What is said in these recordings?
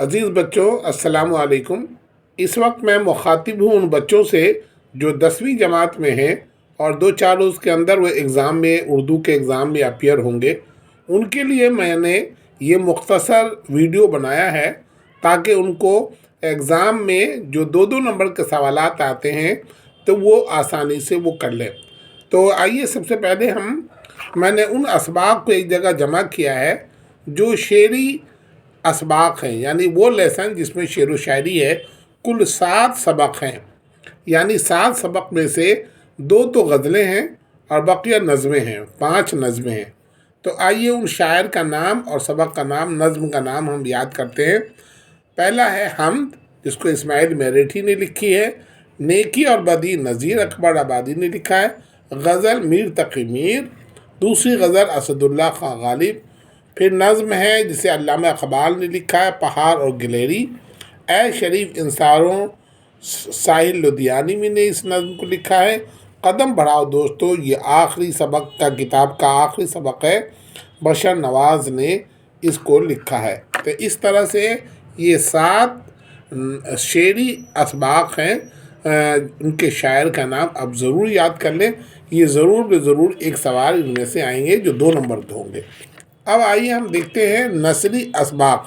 عزیز بچوں، السلام علیکم۔ اس وقت میں مخاطب ہوں ان بچوں سے جو 10ویں جماعت میں ہیں اور 2-4 روز کے اندر وہ ایگزام میں اردو کے ایگزام میں اپیئر ہوں گے۔ ان کے لیے میں نے یہ مختصر ویڈیو بنایا ہے تاکہ ان کو ایگزام میں جو 2 نمبر کے سوالات آتے ہیں تو وہ آسانی سے وہ کر لیں۔ تو آئیے سب سے پہلے میں نے ان اسباق کو ایک جگہ جمع کیا ہے جو شعری اسباق ہیں، یعنی وہ لیسن جس میں شعر و شاعری ہے۔ کل 7 سبق ہیں، یعنی 7 سبق میں سے 2 تو غزلیں ہیں اور بقیہ نظمیں ہیں، 5 نظمیں ہیں۔ تو آئیے ان شاعر کا نام اور سبق کا نام، نظم کا نام ہم یاد کرتے ہیں۔ پہلا ہے حمد، جس کو اسماعیل میرٹھی نے لکھی ہے۔ نیکی اور بدی نذیر اکبر آبادی نے لکھا ہے۔ غزل میر تقی میر، دوسری غزل اسد اللہ خان غالب۔ پھر نظم ہے جسے علامہ اقبال نے لکھا ہے، پہاڑ اور گلیری۔ اے شریف انصاروں، ساحل لدھیانوی نے اس نظم کو لکھا ہے۔ قدم بڑھاؤ دوستو، یہ آخری سبق کا کتاب کا آخری سبق ہے، بشر نواز نے اس کو لکھا ہے۔ تو اس طرح سے یہ 7 شعری اسباق ہیں۔ ان کے شاعر کا نام اب ضرور یاد کر لیں، یہ ضرور ایک سوال ان میں سے آئیں گے جو 2 نمبر کے ہوں گے۔ اب آئیے ہم دیکھتے ہیں نثری اسباق،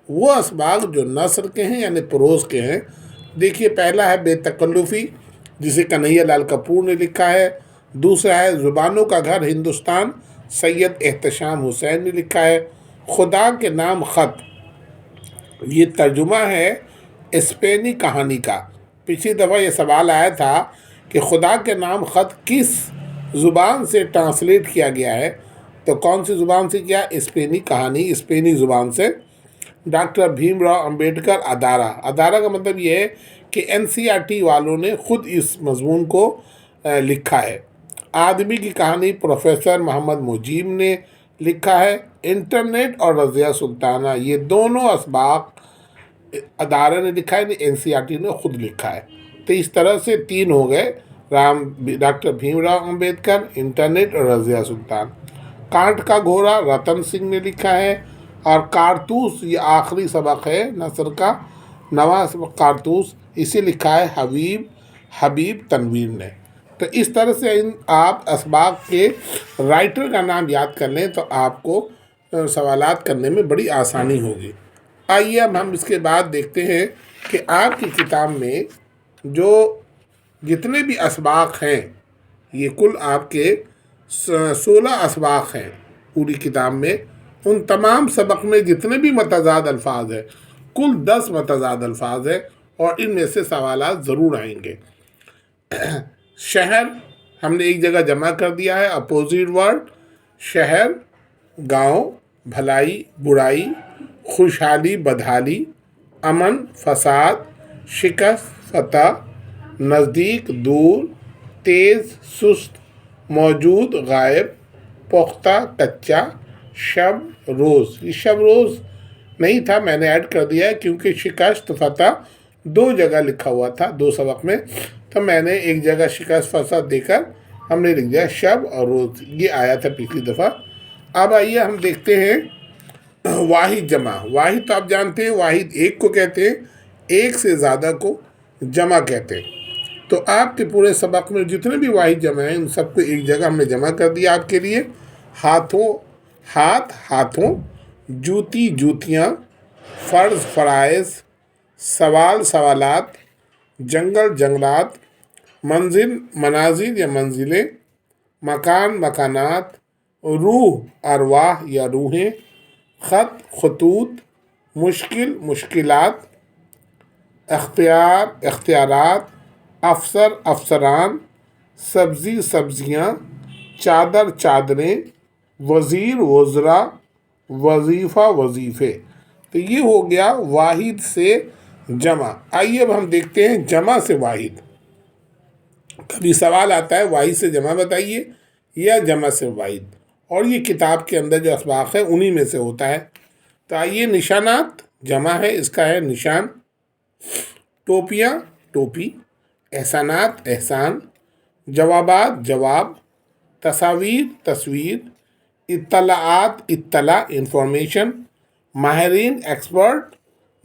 وہ اسباق جو نثر کے ہیں یعنی پروز کے ہیں۔ دیکھیے، پہلا ہے بے تکلفی، جسے کنہیا لال کپور نے لکھا ہے۔ دوسرا ہے زبانوں کا گھر ہندوستان، سید احتشام حسین نے لکھا ہے۔ خدا کے نام خط، یہ ترجمہ ہے اسپینی کہانی کا۔ پچھلی دفعہ یہ سوال آیا تھا کہ خدا کے نام خط کس زبان سے ٹرانسلیٹ کیا گیا ہے، تو کون سی زبان سے کیا؟ اسپینی کہانی، اسپینی زبان سے۔ ڈاکٹر بھیم راؤ امبیڈکر ادارہ کا مطلب یہ ہے کہ NCERT والوں نے خود اس مضمون کو لکھا ہے۔ آدمی کی کہانی پروفیسر محمد مجیب نے لکھا ہے۔ انٹرنیٹ اور رضیہ سلطانہ، یہ دونوں اسباق ادارہ نے لکھا ہے، NCERT نے خود لکھا ہے۔ تو اس طرح سے 3 ہو گئے، ڈاکٹر بھیم راؤ امبیڈکر، انٹرنیٹ اور رضیہ سلطان۔ کانٹ کا گھوڑا رتن سنگھ نے لکھا ہے۔ اور کارتوس، یہ آخری سبق ہے نثر کا، نواں سبق کارتوس، اسے لکھا ہے حبیب تنویر نے۔ تو اس طرح سے آپ اسباق کے رائٹر کا نام یاد کر لیں تو آپ کو سوالات کرنے میں بڑی آسانی ہوگی۔ آئیے اب ہم اس کے بعد دیکھتے ہیں کہ آپ کی کتاب میں جو جتنے بھی اسباق ہیں، یہ کل آپ کے 16 اسباق ہیں پوری کتاب میں۔ ان تمام سبق میں جتنے بھی متضاد الفاظ ہیں، کل 10 متضاد الفاظ ہیں، اور ان میں سے سوالات ضرور آئیں گے۔ شہر ہم نے ایک جگہ جمع کر دیا ہے، اپوزٹ ورڈ، شہر، گاؤں، بھلائی برائی، خوشحالی بدحالی، امن فساد، شکست فتح، نزدیک دور، تیز سست، موجود غائب، پختہ کچا، شب روز۔ یہ شب روز نہیں تھا، میں نے ایڈ کر دیا ہے کیونکہ شکست فتح 2 جگہ لکھا ہوا تھا 2 سبق میں، تو میں نے ایک جگہ شکست فتح دے کر ہم نے لکھ دیا شب اور روز، یہ آیا تھا پچھلی دفعہ۔ اب آئیے ہم دیکھتے ہیں واحد جمع۔ واحد تو آپ جانتے ہیں، واحد ایک کو کہتے ہیں، ایک سے زیادہ کو جمع کہتے ہیں۔ تو آپ کے پورے سبق میں جتنے بھی واحد جمع ہیں، ان سب کو ایک جگہ ہم نے جمع کر دیا آپ کے لیے۔ ہاتھوں، جوتی جوتیاں، فرض فرائض، سوال سوالات، جنگل جنگلات، منزل منازل یا منزلیں، مکان مکانات، روح ارواح یا روحیں، خط خطوط، مشکل مشکلات، اختیار اختیارات، افسر افسران، سبزی سبزیاں، چادر چادریں، وزیر وزراء، وظیفہ وظیفے۔ تو یہ ہو گیا واحد سے جمع۔ آئیے اب ہم دیکھتے ہیں جمع سے واحد۔ کبھی سوال آتا ہے واحد سے جمع بتائیے یا جمع سے واحد، اور یہ کتاب کے اندر جو اسباق ہے انہی میں سے ہوتا ہے۔ تو آئیے، نشانات جمع ہے، اس کا ہے نشان۔ ٹوپیاں ٹوپی، احسانات احسان، جوابات جواب، تصاویر تصویر، اطلاعات اطلاع انفارمیشن، ماہرین ایکسپرٹ،